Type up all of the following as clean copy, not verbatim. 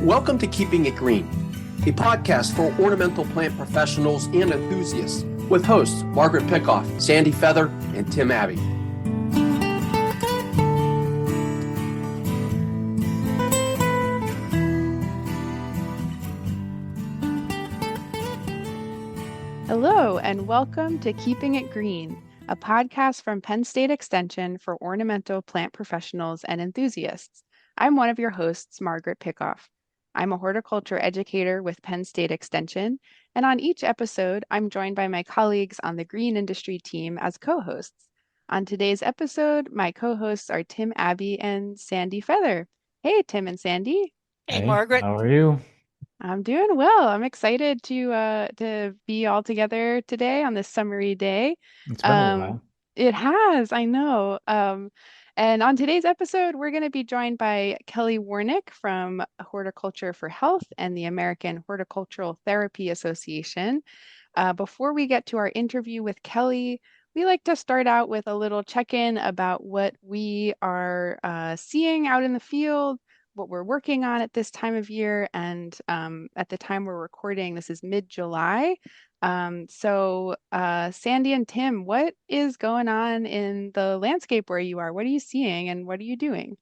Welcome to Keeping It Green, a podcast for ornamental plant professionals and enthusiasts with hosts Margaret Pickoff, Sandy Feather, and Tim Abbey. Hello, and welcome to Keeping It Green, a podcast from Penn State Extension for ornamental plant professionals and enthusiasts. I'm one of your hosts, Margaret Pickoff. I'm a horticulture educator with Penn State Extension, and on each episode, I'm joined by my colleagues on the green industry team as co-hosts. On today's episode, my co-hosts are Tim Abbey and Sandy Feather. Hey, Tim and Sandy. Hey, Margaret. How are you? I'm doing well. I'm excited to be all together today on this summery day. It's been a while. It has, I know. And on today's episode, we're going to be joined by Kelly Warnick from Horticulture for Health and the American Horticultural Therapy Association. Before we get to our interview with Kelly, we like to start out with a little check-in about what we are seeing out in the field, what we're working on at this time of year. And at the time we're recording, this is mid-July. So Sandy and Tim, what is going on in the landscape where you are? What are you seeing and what are you doing?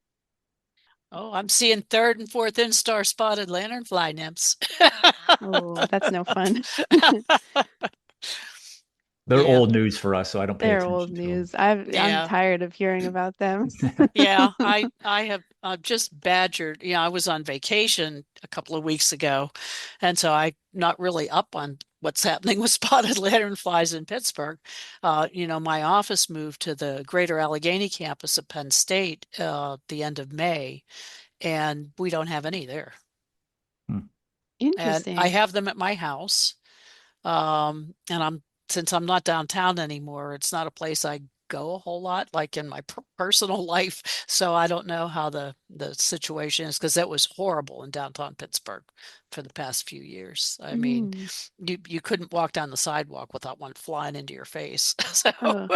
Oh, I'm seeing third and fourth instar spotted lanternfly nymphs. Oh, that's no fun. They're Yeah. old news for us, so I don't pay They're attention old to them. news. I'm Yeah. tired of hearing about them. Yeah, I have just badgered. I was on vacation a couple of weeks ago, and so I'm not really up on what's happening with spotted lanternflies in Pittsburgh. My office moved to the Greater Allegheny campus at Penn State the end of May, and we don't have any there. And Interesting. I have them at my house, and since I'm not downtown anymore, it's not a place I go a whole lot, like in my personal life. So I don't know how the situation is, because that was horrible in downtown Pittsburgh for the past few years. I mean, you couldn't walk down the sidewalk without one flying into your face. So Oh,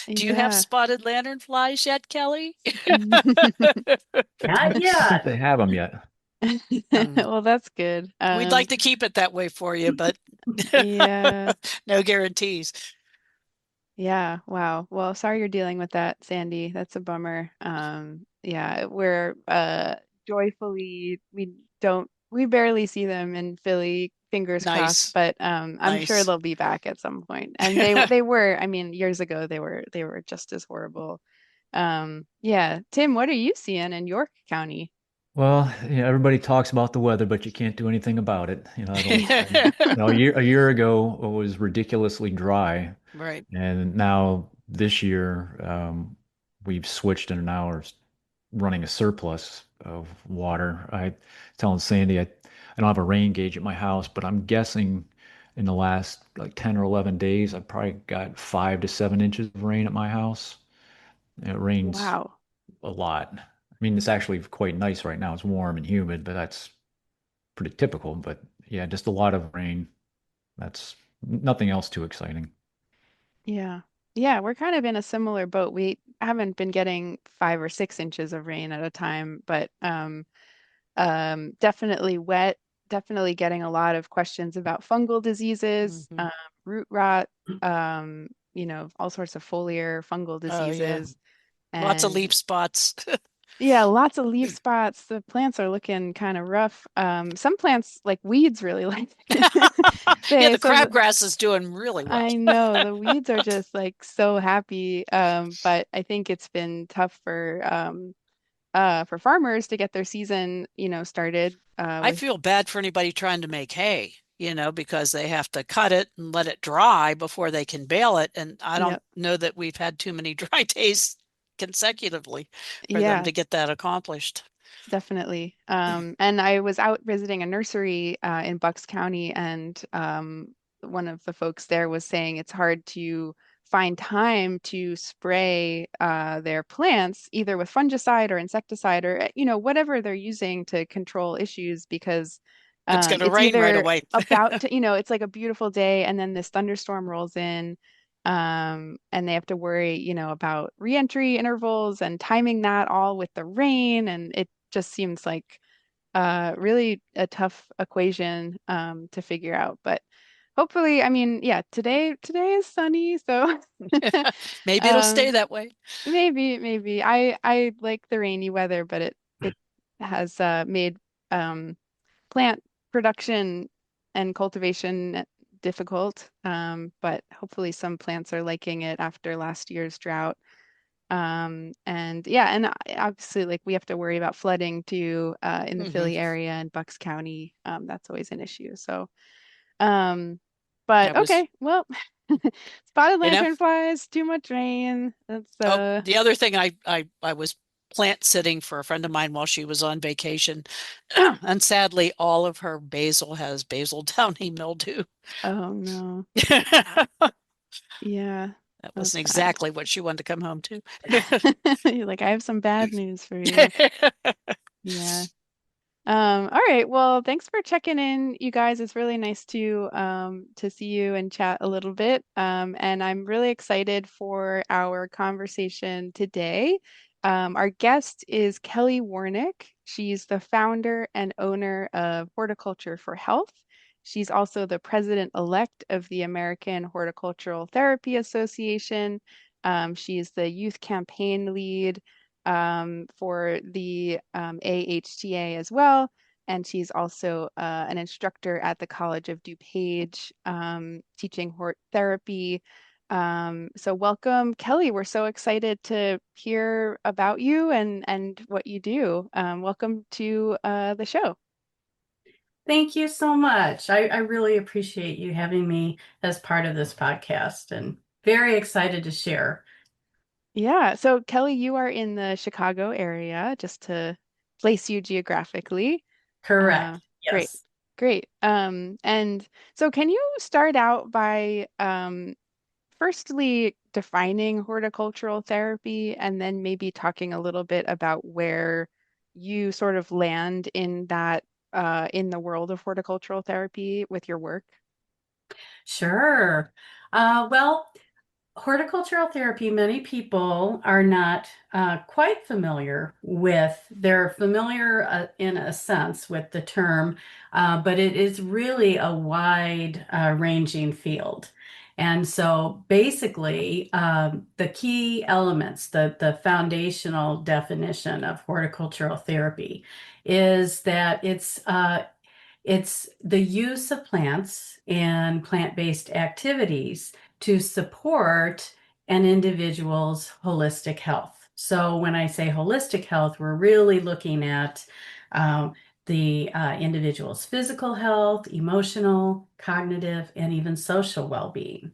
do you have yeah. spotted lanternflies yet, Kelly? Not yet. They have them yet. Well, that's good. We'd like to keep it that way for you, but Yeah. no guarantees. Yeah. Wow. Well, sorry you're dealing with that, Sandy. That's a bummer. Yeah, we're joyfully we barely see them in Philly, fingers Nice. crossed, but I'm sure Nice. they'll be back at some point. And they were, I mean, years ago they were just as horrible. Yeah. Tim, what are you seeing in York County? Well, everybody talks about the weather, but you can't do anything about it. A year ago it was ridiculously dry, Right. and now this year we've switched and now are running a surplus of water. I telling Sandy I don't have a rain gauge at my house, but I'm guessing in the last like 10 or 11 days I've probably got 5 to 7 inches of rain at my house. It rains Wow. a lot. I mean, it's actually quite nice right now. It's warm and humid, but that's pretty typical. But yeah, just a lot of rain. That's nothing else too exciting. Yeah. Yeah, we're kind of in a similar boat. We haven't been getting 5 or 6 inches of rain at a time, but definitely wet, definitely getting a lot of questions about fungal diseases, Mhm. root rot, all sorts of foliar fungal Oh, yeah. diseases. Lots of And leaf spots. yeah, lots of leaf spots. The plants are looking kind of rough. Some plants, like weeds, really like it. Yeah, the So crabgrass is doing really well. I know the weeds are just like so happy. But I think it's been tough for farmers to get their season, started I with feel bad for anybody trying to make hay, because they have to cut it and let it dry before they can bale it. And I don't yep, know that we've had too many dry days consecutively for them yeah, to get that accomplished. definitely. And I was out visiting a nursery in Bucks County, and one of the folks there was saying it's hard to find time to spray their plants either with fungicide or insecticide or whatever they're using to control issues because It's going to it's rain right either away. about to, it's like a beautiful day and then this thunderstorm rolls in. And they have to worry, about reentry intervals and timing that all with the rain. And it just seems like really a tough equation to figure out. But hopefully, I mean, yeah, today is sunny, so Maybe it'll stay um, that way. maybe. I like the rainy weather, but it has made plant production and cultivation difficult. But hopefully some plants are liking it after last year's drought. And yeah, and obviously like we have to worry about flooding too in the Hmm. Philly area and Bucks County. That's always an issue. So, um, but That was, okay, well, spotted you know, lanternflies, too much rain. That's oh, the other thing I was plant sitting for a friend of mine while she was on vacation. And sadly, all of her basil has basil downy mildew. oh no. That Yeah, wasn't that's exactly what she wanted to come home to. you're like, I have some bad news for you. Yeah. All right. Well, thanks for checking in, you guys. It's really nice to see you and chat a little bit. And I'm really excited for our conversation today. Our guest is Kelly Warnick. She's the founder and owner of Horticulture for Health. She's also the president-elect of the American Horticultural Therapy Association. She's the youth campaign lead for the AHTA as well. And she's also an instructor at the College of DuPage, teaching hort therapy. So welcome, Kelly. We're so excited to hear about you and what you do. Welcome to the show. Thank you so much. I really appreciate you having me as part of this podcast and very excited to share. Yeah. So Kelly, you are in the Chicago area, just to place you geographically. Correct. Great. Yes. Great. And so can you start out by firstly defining horticultural therapy and then maybe talking a little bit about where you sort of land in that in the world of horticultural therapy with your work? Sure. Well, horticultural therapy, many people are not quite familiar with. They're familiar in a sense with the term, but it is really a wide ranging field. And so basically, the key elements, the foundational definition of horticultural therapy is that it's the use of plants and plant-based activities to support an individual's holistic health. So when I say holistic health, we're really looking at the individual's physical health, emotional, cognitive, and even social well-being.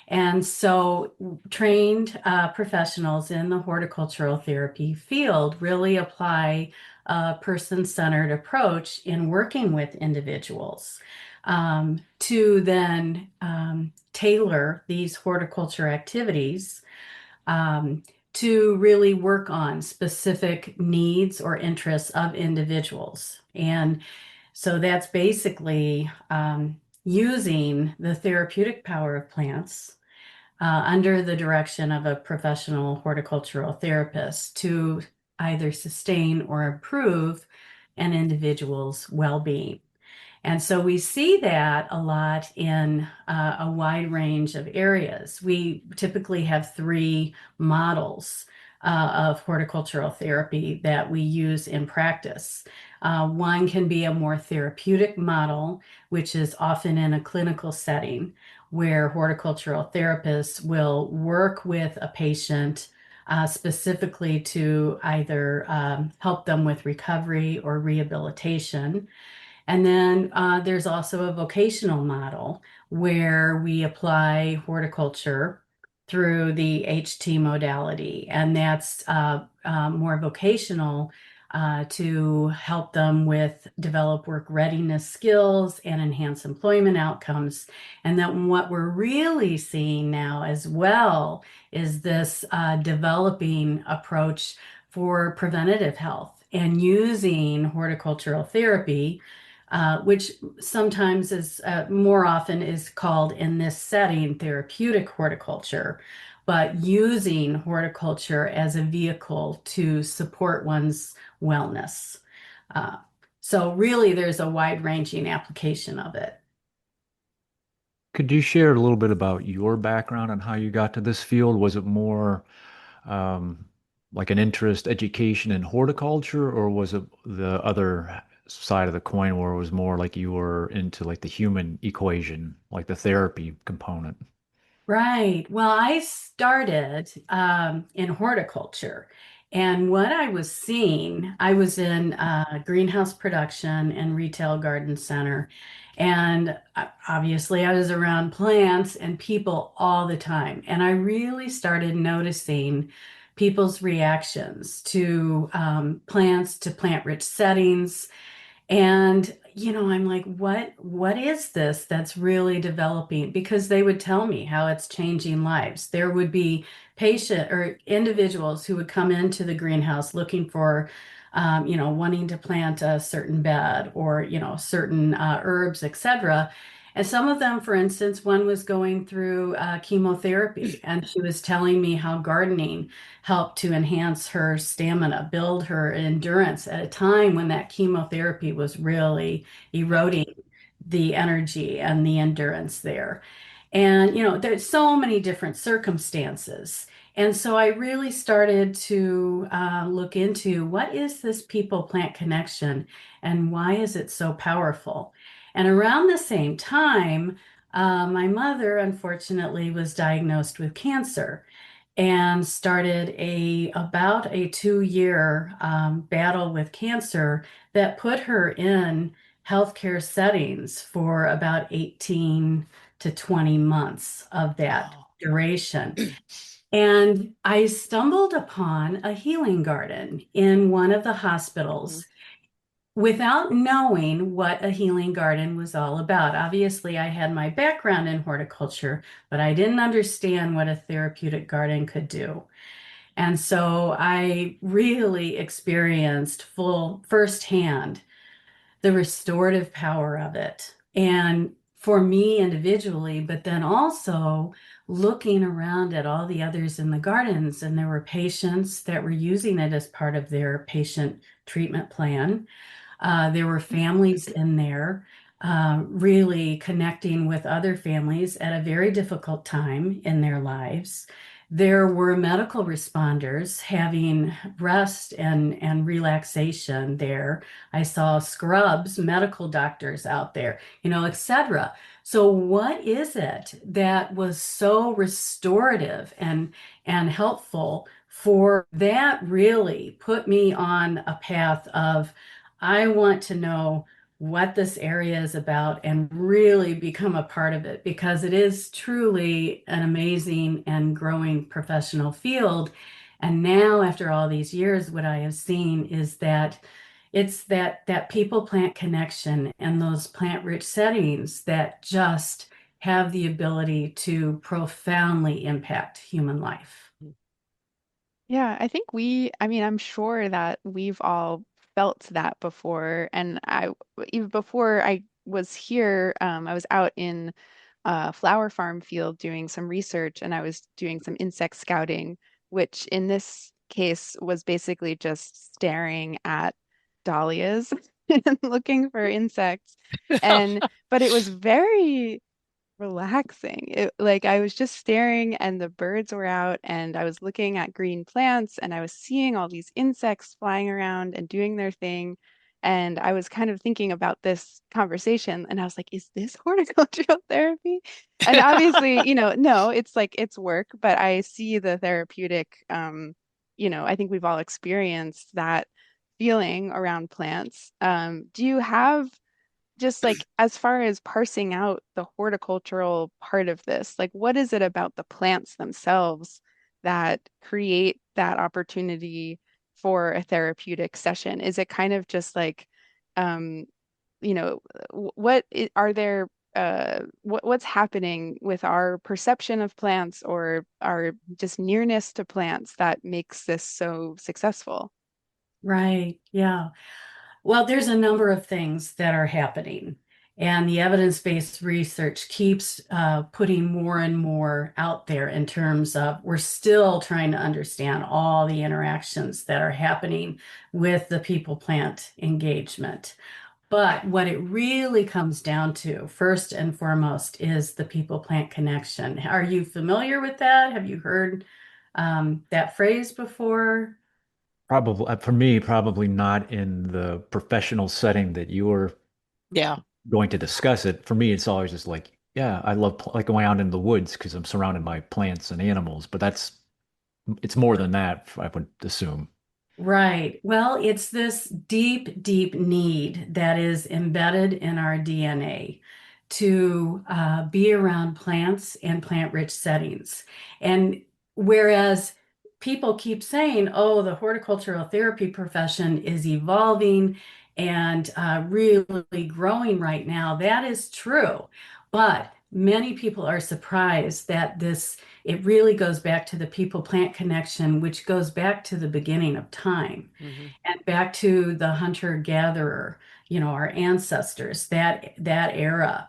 And so trained professionals in the horticultural therapy field really apply a person-centered approach in working with individuals to then tailor these horticulture activities to really work on specific needs or interests of individuals. And so that's basically using the therapeutic power of plants under the direction of a professional horticultural therapist to either sustain or improve an individual's well-being. And so we see that a lot in a wide range of areas. We typically have three models of horticultural therapy that we use in practice. One can be a more therapeutic model, which is often in a clinical setting where horticultural therapists will work with a patient specifically to either help them with recovery or rehabilitation. And then there's also a vocational model where we apply horticulture through the HT modality, and that's more vocational to help them with develop work readiness skills and enhance employment outcomes. And then what we're really seeing now as well is this developing approach for preventative health and using horticultural therapy, which sometimes is more often is called in this setting therapeutic horticulture, but using horticulture as a vehicle to support one's wellness. Uh, So really, there's a wide-ranging application of it. Could you share a little bit about your background and how you got to this field? Was it more um, like an interest, education in horticulture, or was it the other side of the coin where it was more like you were into like the human equation, like the therapy component? Right. Well, I started in horticulture. And what I was seeing, I was in greenhouse production and retail garden center. And obviously, I was around plants and people all the time. And I really started noticing people's reactions to plants, to plant-rich settings. And, I'm like, what is this that's really developing? Because they would tell me how it's changing lives. There would be patient or individuals who would come into the greenhouse looking for, wanting to plant a certain bed or, certain herbs, etc. And some of them, for instance, one was going through chemotherapy, and she was telling me how gardening helped to enhance her stamina, build her endurance at a time when that chemotherapy was really eroding the energy and the endurance there. And, there's so many different circumstances. And so I really started to look into what is this people-plant connection and why is it so powerful? And around the same time, my mother, unfortunately, was diagnosed with cancer and started about a 2-year battle with cancer that put her in healthcare settings for about 18 to 20 months of that Wow. duration. And I stumbled upon a healing garden in one of the hospitals without knowing what a healing garden was all about. Obviously, I had my background in horticulture, but I didn't understand what a therapeutic garden could do. And so I really experienced firsthand the restorative power of it. And for me individually, but then also looking around at all the others in the gardens, and there were patients that were using it as part of their patient treatment plan. There were families in there really connecting with other families at a very difficult time in their lives. There were medical responders having rest and relaxation there. I saw scrubs, medical doctors out there, etc. So what is it that was so restorative and helpful for that really put me on a path of I want to know what this area is about and really become a part of it because it is truly an amazing and growing professional field. And now, after all these years, what I have seen is that it's that people-plant connection and those plant-rich settings that just have the ability to profoundly impact human life. Yeah, I mean, I'm sure that we've all felt that before. And even before I was here, I was out in a flower farm field doing some research and I was doing some insect scouting, which in this case was basically just staring at dahlias and looking for insects. But it was very relaxing. Like I was just staring and the birds were out and I was looking at green plants and I was seeing all these insects flying around and doing their thing. And I was kind of thinking about this conversation and I was like, is this horticultural therapy? And obviously, no, it's like it's work, but I see the therapeutic, I think we've all experienced that feeling around plants. Do you have just like as far as parsing out the horticultural part of this, like what is it about the plants themselves that create that opportunity for a therapeutic session? Is it kind of just like, um, are there, what's happening with our perception of plants or our just nearness to plants that makes this so successful? Right. Yeah. Well, there's a number of things that are happening. And the evidence-based research keeps putting more and more out there in terms of we're still trying to understand all the interactions that are happening with the people-plant engagement. But what it really comes down to, first and foremost, is the people-plant connection. Are you familiar with that? Have you heard that phrase before? Probably for me, probably not in the professional setting that you were Yeah. going to discuss it. For me, it's always just like, yeah, I love like going out in the woods because I'm surrounded by plants and animals, but it's more than that, I would assume. Right. Well, it's this deep, deep need that is embedded in our DNA to be around plants and plant-rich settings. And whereas people keep saying, oh, the horticultural therapy profession is evolving and really growing right now, that is true. But many people are surprised that it really goes back to the people-plant connection, which goes back to the beginning of time Hmm. and back to the hunter-gatherer, our ancestors, that era.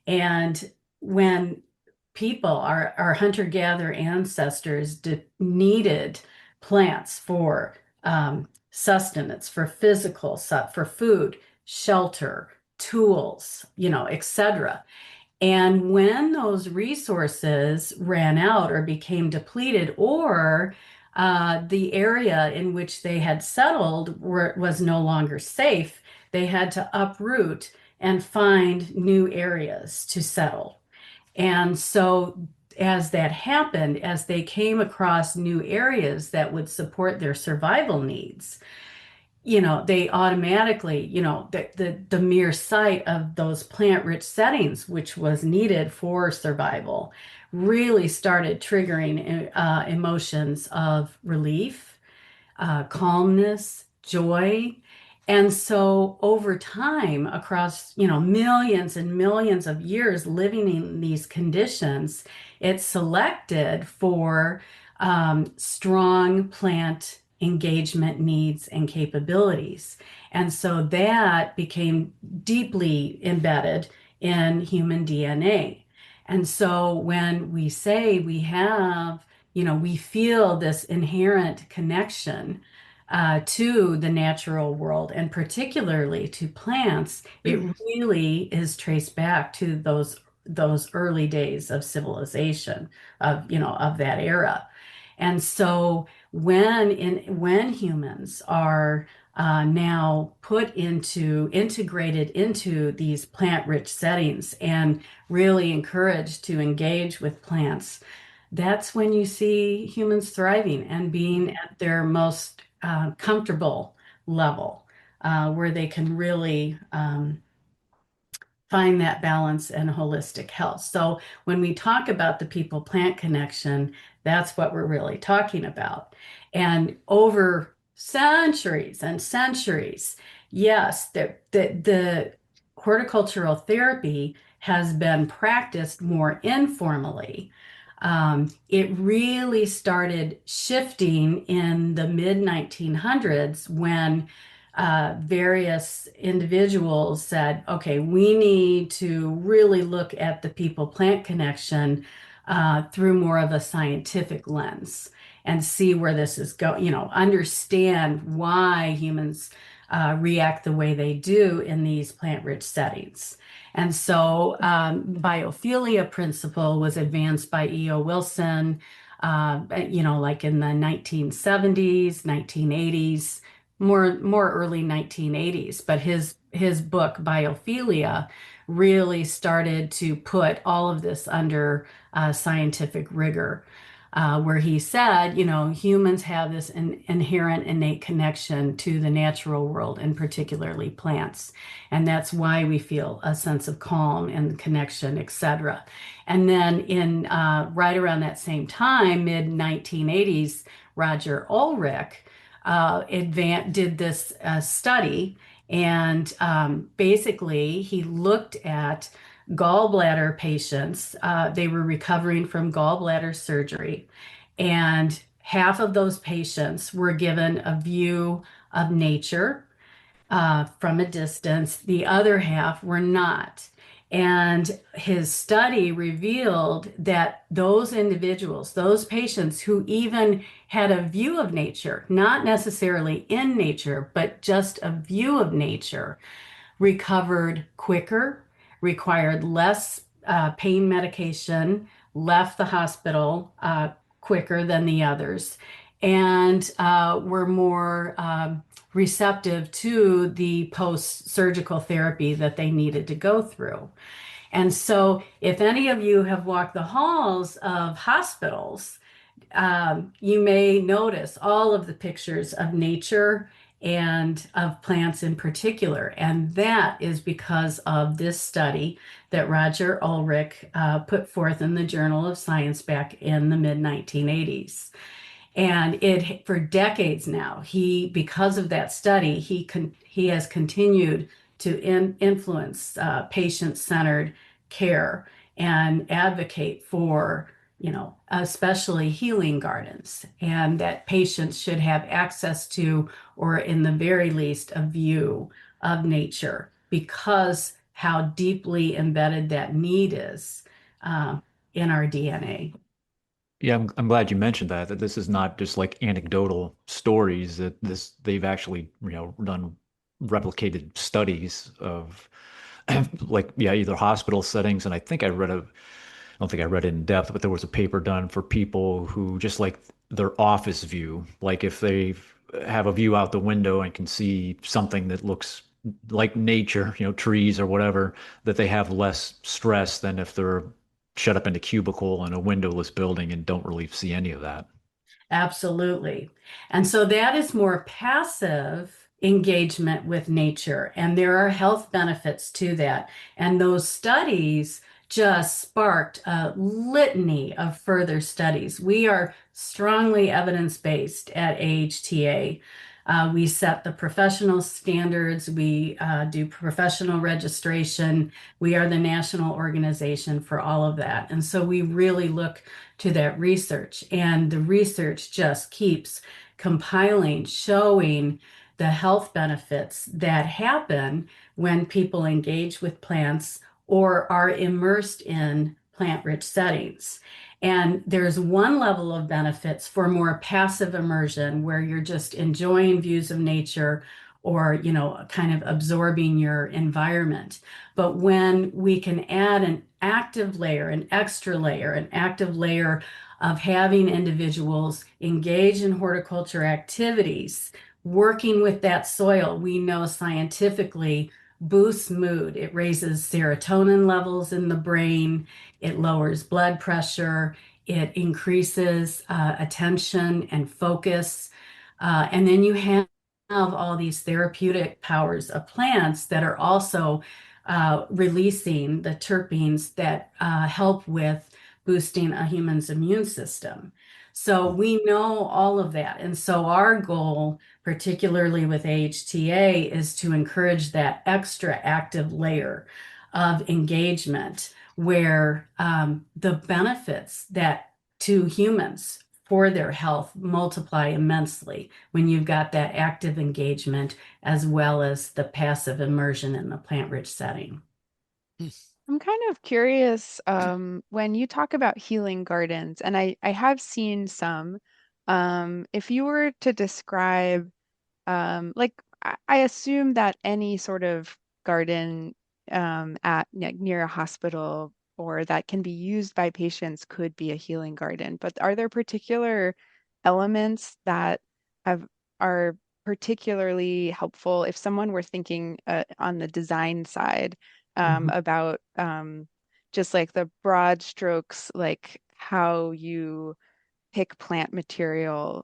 And when our hunter-gatherer ancestors needed plants for sustenance, for for food, shelter, tools, etc. And when those resources ran out or became depleted, or the area in which they had settled was no longer safe, they had to uproot and find new areas to settle. And so, as that happened, as they came across new areas that would support their survival needs, they automatically, the mere sight of those plant-rich settings, which was needed for survival, really started triggering emotions of relief, calmness, joy. And so over time, across, millions and millions of years living in these conditions, it selected for strong plant engagement needs and capabilities. And so that became deeply embedded in human DNA. And so when we say we feel this inherent connection to the natural world and particularly to plants, it really is traced back to those early days of civilization of that era. And so when humans are now integrated into these plant-rich settings and really encouraged to engage with plants, that's when you see humans thriving and being at their most comfortable level, where they can really find that balance and holistic health. So when we talk about the people-plant connection, that's what we're really talking about. And over centuries and centuries, yes, the horticultural therapy has been practiced more informally. It really started shifting in the mid 1900s when various individuals said, okay, we need to really look at the people-plant connection through more of a scientific lens and see where this is going, understand why humans react the way they do in these plant-rich settings. And so biophilia principle was advanced by E.O. Wilson, like in the 1970s, 1980s, more early 1980s. But his book Biophilia really started to put all of this under scientific rigor, where he said, humans have this inherent innate connection to the natural world and particularly plants. And that's why we feel a sense of calm and connection, etc. And then in right around that same time, mid 1980s, Roger Ulrich did this study, and basically he looked at gallbladder patients. They were recovering from gallbladder surgery, and half of those patients were given a view of nature from a distance. The other half were not. And his study revealed that those individuals, those patients who even had a view of nature, not necessarily in nature, but just a view of nature, recovered quicker, required less pain medication, left the hospital quicker than the others, and were more receptive to the post-surgical therapy that they needed to go through. And so, if any of you have walked the halls of hospitals, you may notice all of the pictures of nature and of plants in particular. And that is because of this study that Roger Ulrich put forth in the Journal of Science back in the mid 1980s. And it for decades now, because of that study, he has continued to influence patient-centered care and advocate for, especially healing gardens, and that patients should have access to, or in the very least, a view of nature, because how deeply embedded that need is in our DNA. Yeah, I'm glad you mentioned that this is not just like anecdotal stories, that they've actually, done replicated studies of like, yeah, either hospital settings. And I don't think I read it in depth, but there was a paper done for people who just like their office view, like if they have a view out the window and can see something that looks like nature, trees or whatever, that they have less stress than if they're shut up in a cubicle in a windowless building and don't really see any of that. Absolutely. And so that is more passive engagement with nature, and there are health benefits to that. And those studies just sparked a litany of further studies. We are strongly evidence-based at AHTA. We set the professional standards. We do professional registration. We are the national organization for all of that. And so we really look to that research. And the research just keeps compiling, showing the health benefits that happen when people engage with plants or are immersed in plant-rich settings. And there's one level of benefits for more passive immersion where you're just enjoying views of nature or, kind of absorbing your environment. But when we can add an active layer, an extra layer, an active layer of having individuals engage in horticulture activities, working with that soil, we know scientifically boosts mood. It raises serotonin levels in the brain. It lowers blood pressure. It increases attention and focus. And then you have all these therapeutic powers of plants that are also releasing the terpenes that help with boosting a human's immune system. So we know all of that. And so our goal, particularly with AHTA, is to encourage that extra active layer of engagement where the benefits that to humans for their health multiply immensely when you've got that active engagement as well as the passive immersion in the plant-rich setting. I'm kind of curious, when you talk about healing gardens, and I have seen some, if you were to describe, like I assume that any sort of garden at near a hospital or that can be used by patients could be a healing garden. But are there particular elements that have are particularly helpful if someone were thinking on the design side? About just like the broad strokes, like how you pick plant material.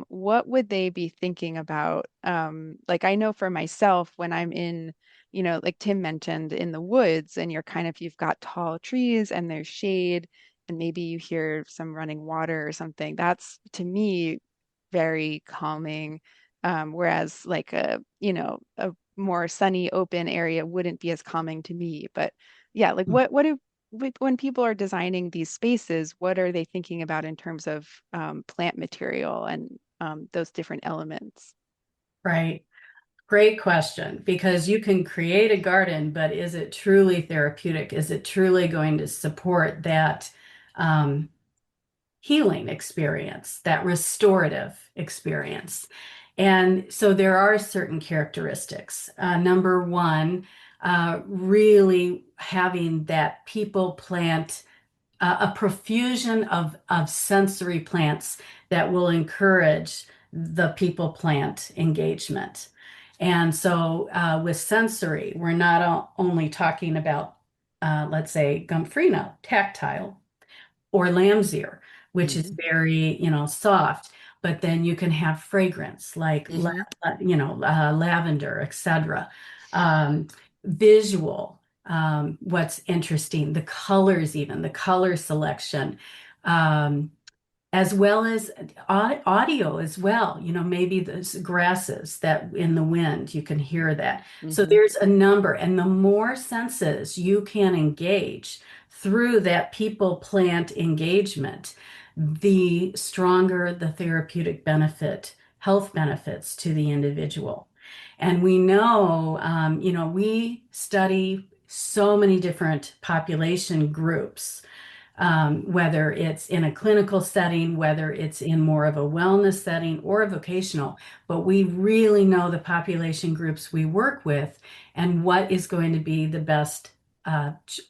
What would they be thinking about? Like I know for myself, when I'm in, like Tim mentioned, in the woods, and you've got tall trees and there's shade, and maybe you hear some running water or something. That's to me very calming. Whereas like a more sunny, open area wouldn't be as calming to me. But yeah, like when people are designing these spaces, what are they thinking about in terms of plant material and those different elements? Right. Great question, because you can create a garden, but is it truly therapeutic? Is it truly going to support that healing experience, that restorative experience? And so there are certain characteristics. Number one, really having that people plant a profusion of sensory plants that will encourage the people plant engagement. And so with sensory, we're not only talking about, let's say, Gumfrino, tactile, or lamb's ear, which is very, soft. But then you can have fragrance like, lavender, etc. Visual. What's interesting, the colors, even the color selection, as well as audio as well. Maybe those grasses that in the wind, you can hear that. So there's a number, and the more senses you can engage through that people plant engagement, the stronger the therapeutic health benefits to the individual. And we know, we study so many different population groups, whether it's in a clinical setting, whether it's in more of a wellness setting or a vocational, but we really know the population groups we work with and what is going to be the best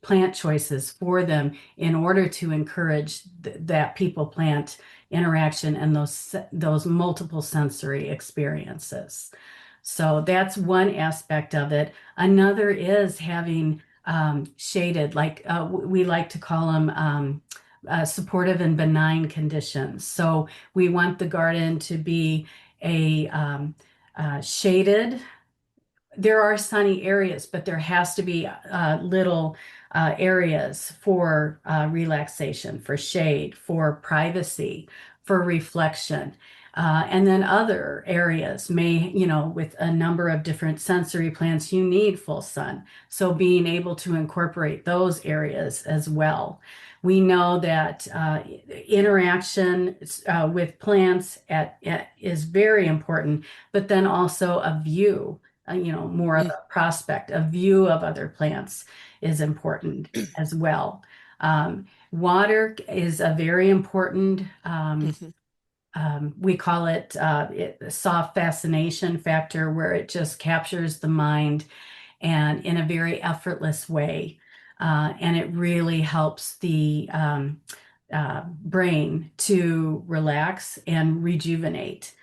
plant choices for them in order to encourage that people plant interaction and those multiple sensory experiences. So that's one aspect of it. Another is having shaded, like we like to call them supportive and benign conditions. So we want the garden to be a shaded. There are sunny areas, but there has to be little areas for relaxation, for shade, for privacy, for reflection. And then other areas may, with a number of different sensory plants, you need full sun. So being able to incorporate those areas as well. We know that interaction with plants is very important, but then also a view, more of a prospect, a view of other plants is important as well. Water is a very important we call it soft fascination factor, where it just captures the mind and in a very effortless way. And it really helps the brain to relax and rejuvenate.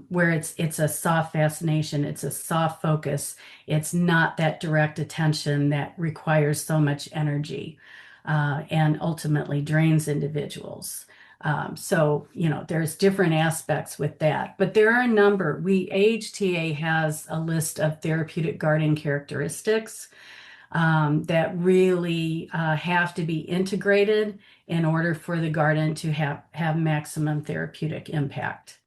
Where it's a soft fascination, it's a soft focus. It's not that direct attention that requires so much energy and ultimately drains individuals. So, there's different aspects with that, but there are a number. AHTA has a list of therapeutic garden characteristics that really have to be integrated in order for the garden to have maximum therapeutic impact.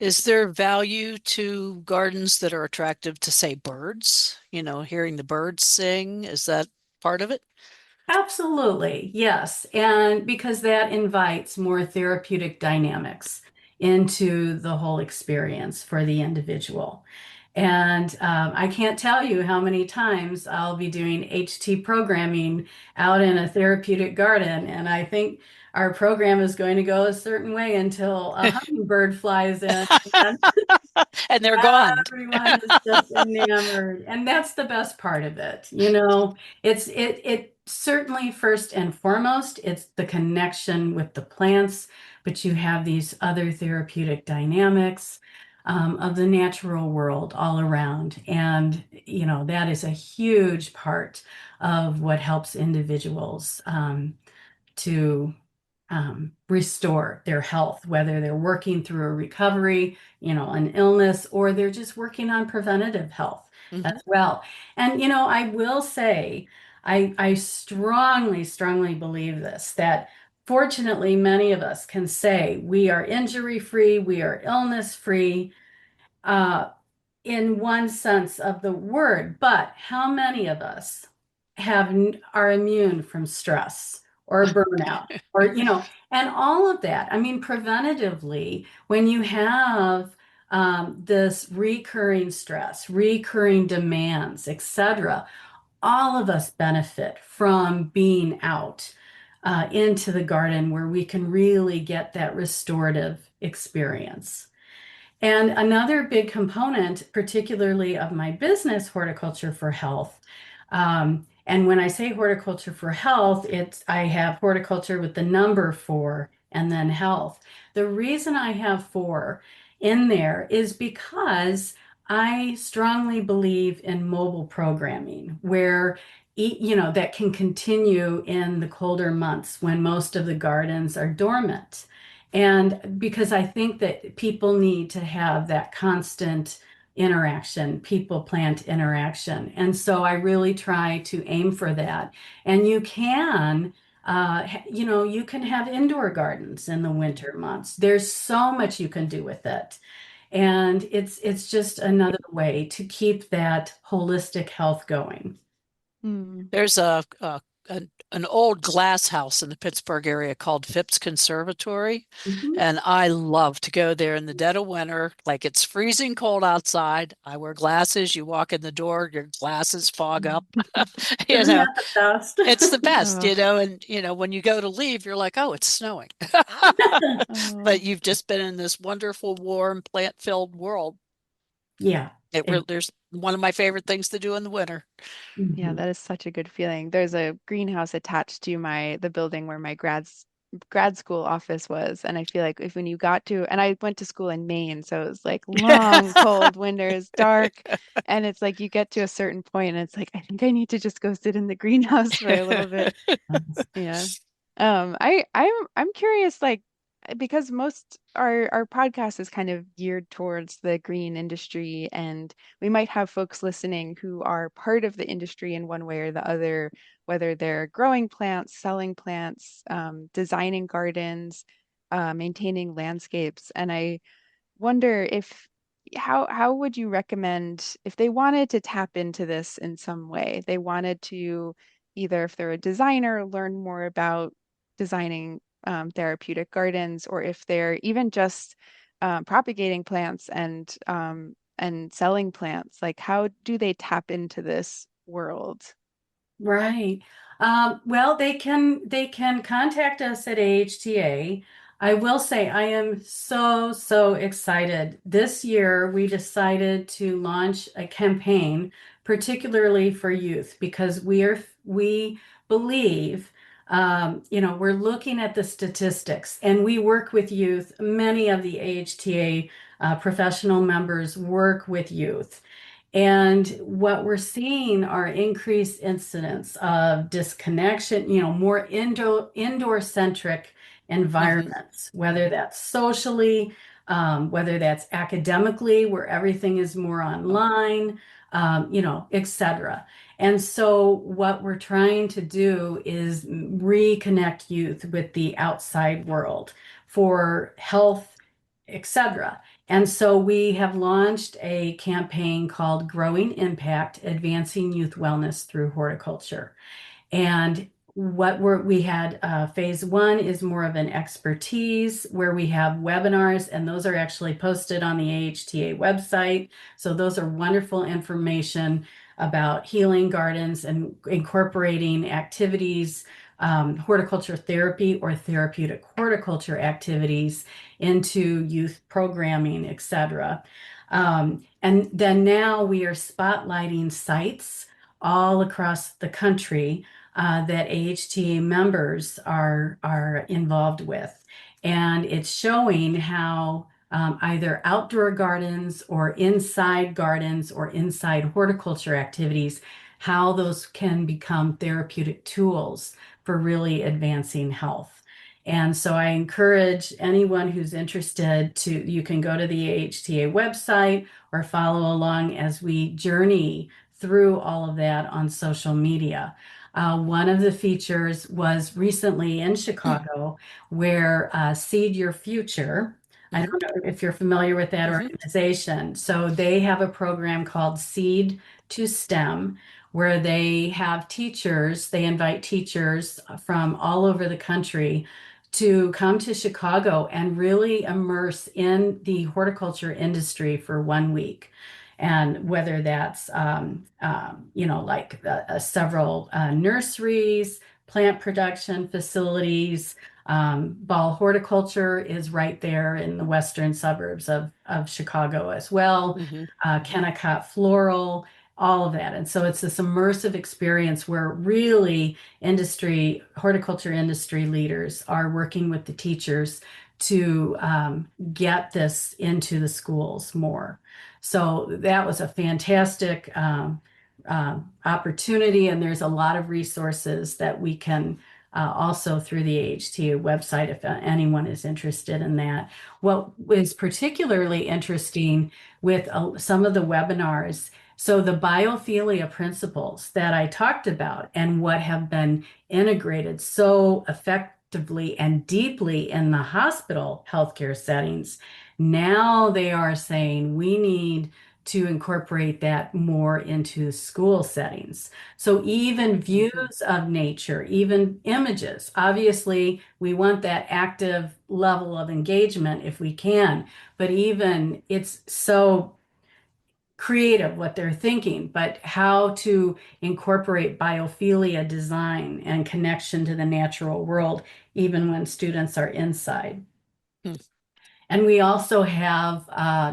Is there value to gardens that are attractive to, say, birds? Hearing the birds sing, is that part of it? Absolutely, yes. And because that invites more therapeutic dynamics into the whole experience for the individual. And I can't tell you how many times I'll be doing HT programming out in a therapeutic garden. And I think our program is going to go a certain way until a hummingbird flies in. And they're gone. Everyone is just enamored. And that's the best part of it. It certainly first and foremost, it's the connection with the plants, but you have these other therapeutic dynamics of the natural world all around. And, that is a huge part of what helps individuals to restore their health, whether they're working through a recovery, an illness, or they're just working on preventative health as well. And, I will say, I strongly, strongly believe this, that fortunately, many of us can say we are injury-free, we are illness-free, in one sense of the word, but how many of us are immune from stress or burnout or, and all of that? I mean, preventatively, when you have this recurring stress, recurring demands, etc. All of us benefit from being out into the garden where we can really get that restorative experience. And another big component, particularly of my business, Horticulture for Health. And when I say Horticulture for Health, I have horticulture with the number 4 and then health. The reason I have 4 in there is because I strongly believe in mobile programming where that can continue in the colder months when most of the gardens are dormant. And because I think that people need to have that constant interaction, people plant interaction. And so I really try to aim for that. And you can have indoor gardens in the winter months. There's so much you can do with it. And it's just another way to keep that holistic health going. There's an old glass house in the Pittsburgh area called Phipps Conservatory. And I love to go there in the dead of winter. Like it's freezing cold outside. I wear glasses. You walk in the door, your glasses fog up. Isn't that the best? It's the best, Oh. and when you go to leave, you're like, oh, it's snowing. But you've just been in this wonderful, warm, plant-filled world. Yeah. There's one of my favorite things to do in the winter. Yeah, that is such a good feeling. There's a greenhouse attached to the building where my grad school office was, and I feel like when you got to, and I went to school in Maine, so it was like long, cold winters, dark, and it's like you get to a certain point, and it's like I think I need to just go sit in the greenhouse for a little bit. Yeah. I'm curious, like, because most our podcast is kind of geared towards the green industry, and we might have folks listening who are part of the industry in one way or the other, whether they're growing plants, selling plants, designing gardens, maintaining landscapes. And I wonder how would you recommend if they wanted to tap into this in some way? They wanted to either, if they're a designer, learn more about designing therapeutic gardens, or if they're even just propagating plants and selling plants, like how do they tap into this world? Right. Well, they can contact us at AHTA. I will say I am so excited. This year we decided to launch a campaign, particularly for youth, because we believe we're looking at the statistics and we work with youth. Many of the AHTA professional members work with youth. And what we're seeing are increased incidents of disconnection, more indoor centric environments, whether that's socially, whether that's academically, where everything is more online, etc. And so what we're trying to do is reconnect youth with the outside world for health, etc. And so we have launched a campaign called Growing Impact, Advancing Youth Wellness Through Horticulture. And we had phase 1 is more of an expertise where we have webinars, and those are actually posted on the AHTA website. So those are wonderful information about healing gardens and incorporating activities, horticulture therapy or therapeutic horticulture activities into youth programming, etc. And then now we are spotlighting sites all across the country that AHTA members are involved with. And it's showing how either outdoor gardens or inside horticulture activities, how those can become therapeutic tools for really advancing health. And so I encourage anyone who's interested you can go to the AHTA website or follow along as we journey through all of that on social media. One of the features was recently in Chicago where Seed Your Future, I don't know if you're familiar with that organization. So they have a program called Seed to STEM, where they invite teachers from all over the country to come to Chicago and really immerse in the horticulture industry for 1 week. And whether that's, like several nurseries, plant production facilities. Ball Horticulture is right there in the western suburbs of Chicago as well. Hmm. Kennecott Floral, all of that. And so it's this immersive experience where really horticulture industry leaders are working with the teachers to get this into the schools more. So that was a fantastic opportunity, and there's a lot of resources that we can also through the AHT website if anyone is interested in that. What was particularly interesting with some of the webinars, so the biophilia principles that I talked about and what have been integrated so effectively and deeply in the hospital healthcare settings, now they are saying we need to incorporate that more into school settings. So even views of nature, even images, obviously we want that active level of engagement if we can, but even it's so creative what they're thinking, but how to incorporate biophilia design and connection to the natural world, even when students are inside. Hmm. And we also have,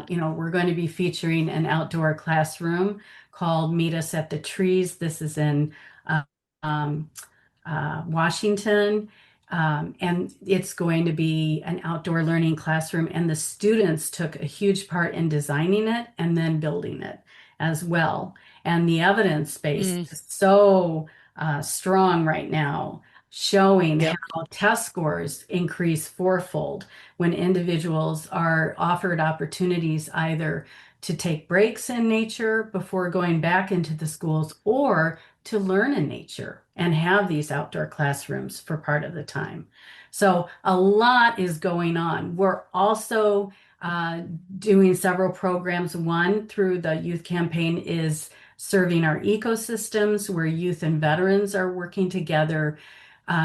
we're going to be featuring an outdoor classroom called Meet Us at the Trees. This is in um, Washington. And it's going to be an outdoor learning classroom. And the students took a huge part in designing it and then building it as well. And the evidence base is so strong right now, showing Yep. how test scores increase fourfold when individuals are offered opportunities either to take breaks in nature before going back into the schools or to learn in nature and have these outdoor classrooms for part of the time. So a lot is going on. We're also doing several programs. One through the youth campaign is serving our ecosystems, where youth and veterans are working together,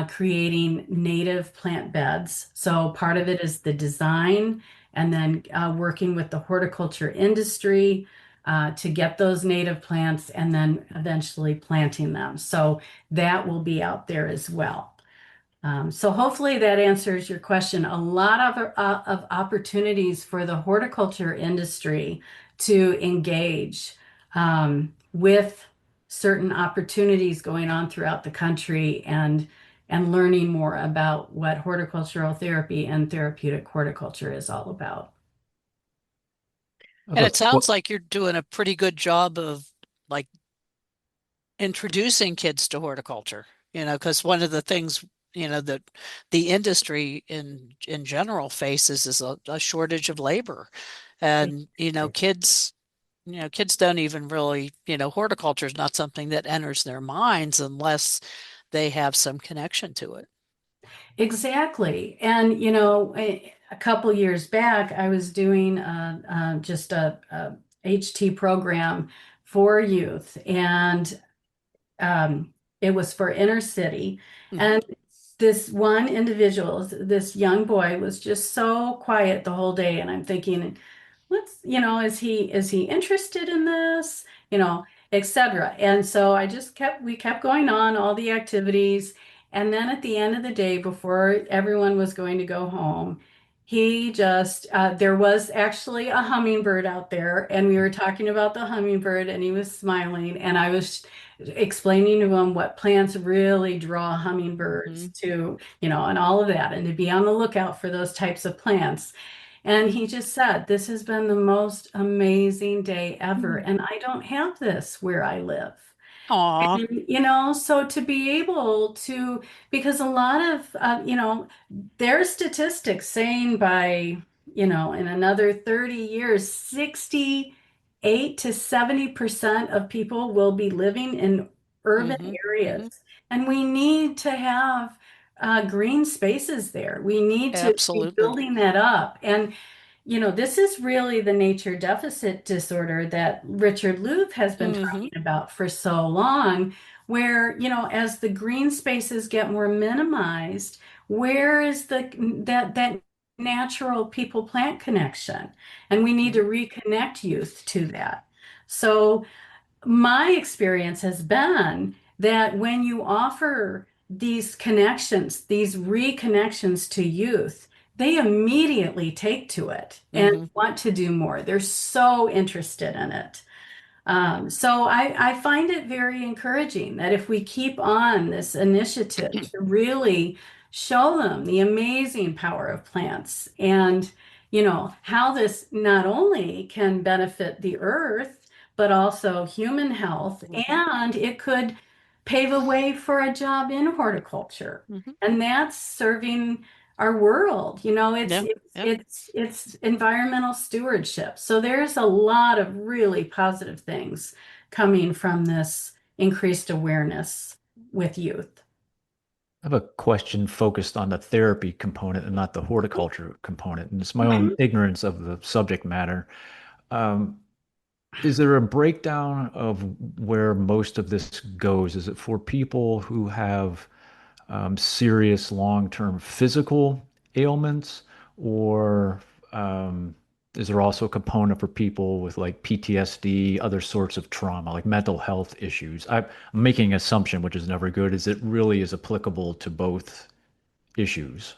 creating native plant beds. So part of it is the design, and then working with the horticulture industry to get those native plants and then eventually planting them. So that will be out there as well. So hopefully that answers your question. A lot of opportunities for the horticulture industry to engage with certain opportunities going on throughout the country and learning more about what horticultural therapy and therapeutic horticulture is all about. And it sounds like you're doing a pretty good job of like introducing kids to horticulture, because one of the things, that the industry in general faces is a shortage of labor. And, kids don't even really, horticulture is not something that enters their minds unless they have some connection to it. Exactly. And, a couple years back, I was doing just a HT program for youth, and it was for inner city. And this one individual, this young boy, was just so quiet the whole day. And I'm thinking, is he interested in this, etc. And so we kept going on all the activities. And then at the end of the day, before everyone was going to go home, there was actually a hummingbird out there, and we were talking about the hummingbird, and he was smiling, and I was explaining to him what plants really draw hummingbirds to, and all of that, and to be on the lookout for those types of plants. And he just said, "This has been the most amazing day ever, and I don't have this where I live." Aw. And, so to be able to, because a lot of, there's statistics saying by, in another 30 years, 68 to 70% of people will be living in urban areas. And we need to have green spaces there. We need to be Absolutely. building that up. And this is really the nature deficit disorder that Richard Louv has been talking about for so long, where, as the green spaces get more minimized, where is that natural people-plant connection? And we need to reconnect youth to that. So my experience has been that when you offer these connections, these reconnections to youth, they immediately take to it and want to do more. They're so interested in it. So I find it very encouraging that if we keep on this initiative to really show them the amazing power of plants and, how this not only can benefit the earth, but also human health, and it could pave a way for a job in horticulture. And that's serving our world. It's environmental stewardship. So there's a lot of really positive things coming from this increased awareness with youth. I have a question focused on the therapy component and not the horticulture component. And it's my own ignorance of the subject matter. Is there a breakdown of where most of this goes? Is it for people who have serious long-term physical ailments, or is there also a component for people with like PTSD, other sorts of trauma, like mental health issues? I'm making an assumption, which is never good, is it really is applicable to both issues?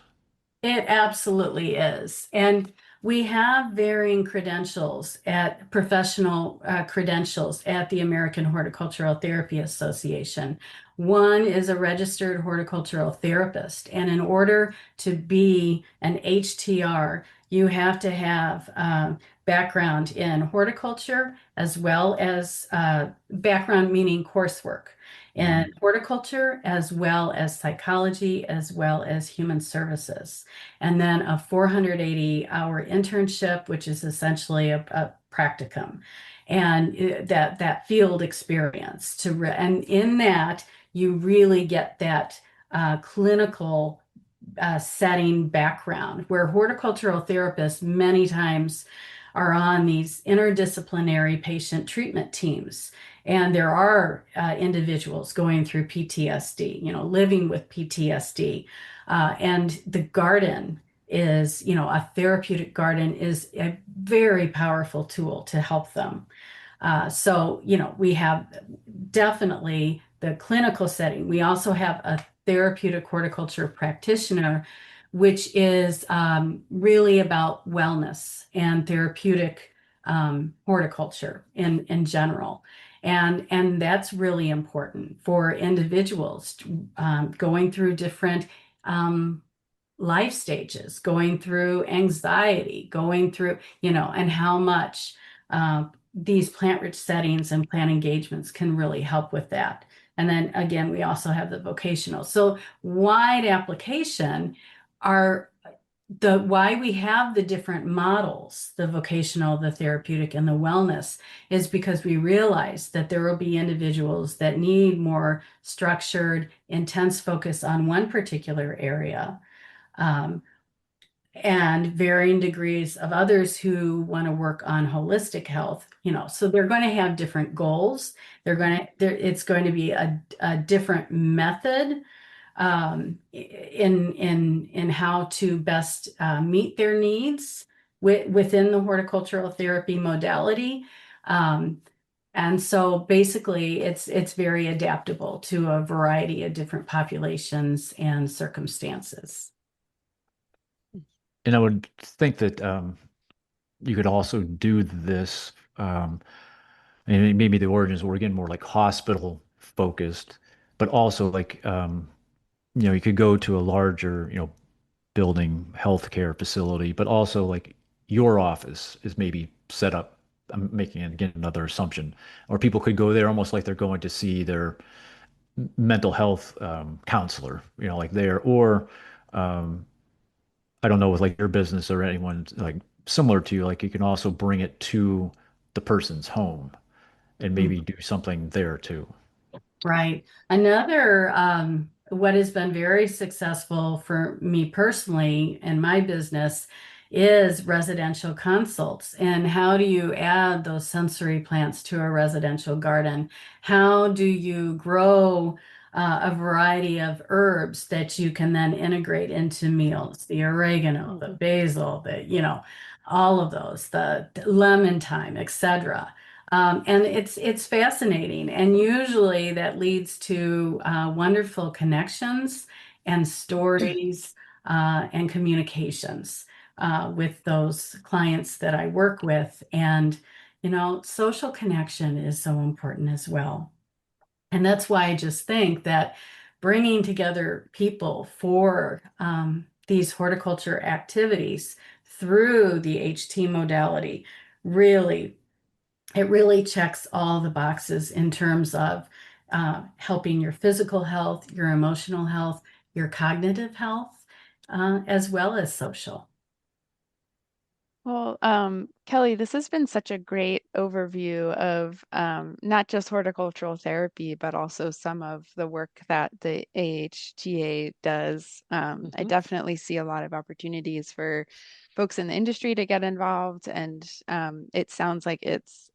It absolutely is. And we have varying credentials at professional credentials at the American Horticultural Therapy Association. One is a registered horticultural therapist. And in order to be an HTR, you have to have background in horticulture as well as background meaning coursework in horticulture, as well as psychology, as well as human services. And then a 480-hour internship, which is essentially a practicum, and that field experience. And in that, you really get that clinical setting background, where horticultural therapists many times are on these interdisciplinary patient treatment teams. And there are individuals going through PTSD, living with PTSD. And the garden is, a therapeutic garden is a very powerful tool to help them. So, we have definitely the clinical setting. We also have a therapeutic horticulture practitioner, which is really about wellness and therapeutic horticulture in general. And that's really important for individuals going through different life stages, going through anxiety, going through, and how much these plant-rich settings and plant engagements can really help with that. And then again, we also have the vocational. So wide application are why we have the different models, the vocational, the therapeutic, and the wellness, is because we realize that there will be individuals that need more structured, intense focus on one particular area, and varying degrees of others who want to work on holistic health. So they're going to have different goals. It's going to be a different method in how to best meet their needs within the horticultural therapy modality. And so basically it's very adaptable to a variety of different populations and circumstances. And I would think that you could also do this, and maybe the origins were again more like hospital focused, but also like you could go to a larger, building healthcare facility, but also like your office is maybe set up. I'm making again another assumption, or people could go there almost like they're going to see their mental health counselor, like there, or I don't know with like your business or anyone like similar to you, like you can also bring it to the person's home and maybe do something there too. Right. Another, what has been very successful for me personally in my business is residential consults. And how do you add those sensory plants to a residential garden? How do you grow a variety of herbs that you can then integrate into meals. The oregano, the basil, all of those, the lemon thyme, etc. And it's fascinating, and usually that leads to wonderful connections and stories and communications with those clients that I work with. And social connection is so important as well. And that's why I just think that bringing together people for these horticulture activities through the HT modality really checks all the boxes in terms of helping your physical health, your emotional health, your cognitive health, as well as social. Well, Kelly, this has been such a great overview of not just horticultural therapy, but also some of the work that the AHTA does. I definitely see a lot of opportunities for folks in the industry to get involved, and it sounds like it's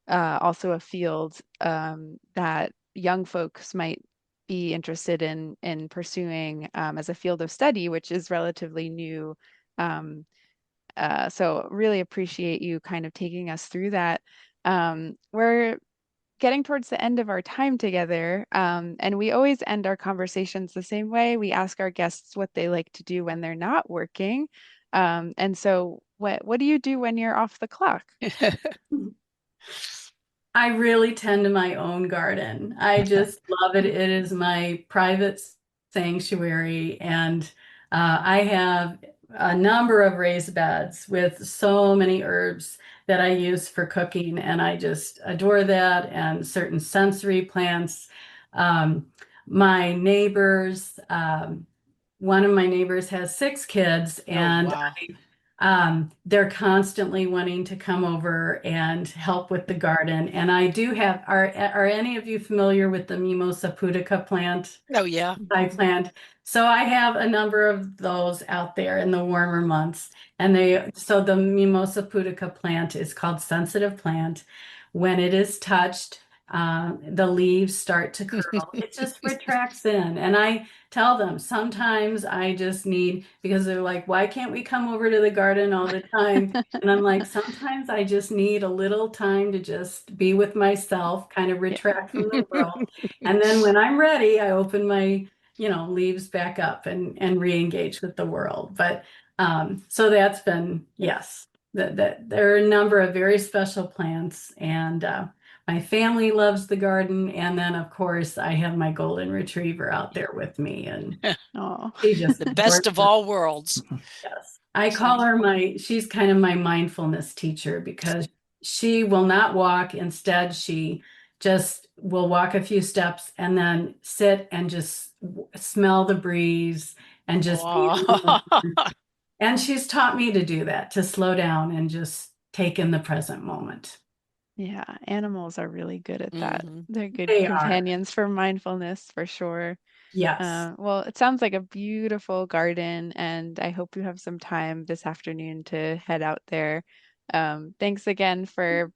also a field that young folks might be interested in pursuing as a field of study, which is relatively new. So really appreciate you kind of taking us through that. We're getting towards the end of our time together, and we always end our conversations the same way. We ask our guests what they like to do when they're not working. And so what do you do when you're off the clock? I really tend to my own garden. I just love it. It is my private sanctuary, and I have a number of raised beds with so many herbs that I use for cooking, and I just adore that, and certain sensory plants. My neighbors, one of my neighbors has 6 kids, and they're constantly wanting to come over and help with the garden. And I do have, are any of you familiar with the Mimosa pudica plant? Oh, yeah. I plant. So I have a number of those out there in the warmer months. And so the Mimosa pudica plant is called sensitive plant. When it is touched, the leaves start to curl. It just retracts in. And I tell them sometimes I just need, because they're like, why can't we come over to the garden all the time? And I'm like, sometimes I just need a little time to just be with myself, kind of retract from the world. And then when I'm ready, I open my leaves back up and re-engage with the world. But so that's been, yes, that there are a number of very special plants, and my family loves the garden. And then of course I have my golden retriever out there with me, and she just the best of all worlds. Yes. I call her she's kind of my mindfulness teacher, because she will not walk. Instead, she just will walk a few steps and then sit and just smell the breeze and just be. And she's taught me to do that, to slow down and just take in the present moment. Yeah, animals are really good at that. They're good They companions for mindfulness, for sure. Yes. Well, it sounds like a beautiful garden, and I hope you have some time this afternoon to head out there. Thanks again for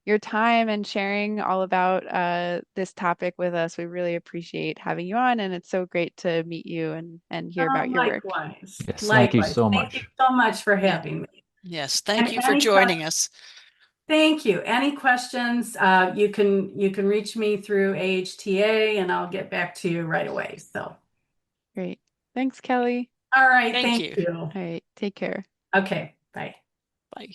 your time and sharing all about this topic with us. We really appreciate having you on, and it's so great to meet you and hear about your work. Likewise. Yes, thank you so Thank you much. so much for having me. Yes, thank And you for joining us. Thank you. Any questions, you can reach me through AHTA, and I'll get back to you right away. So Great. Thanks, Kelly. all right, Thank thank you. you. All right, take care. Okay, bye. Bye.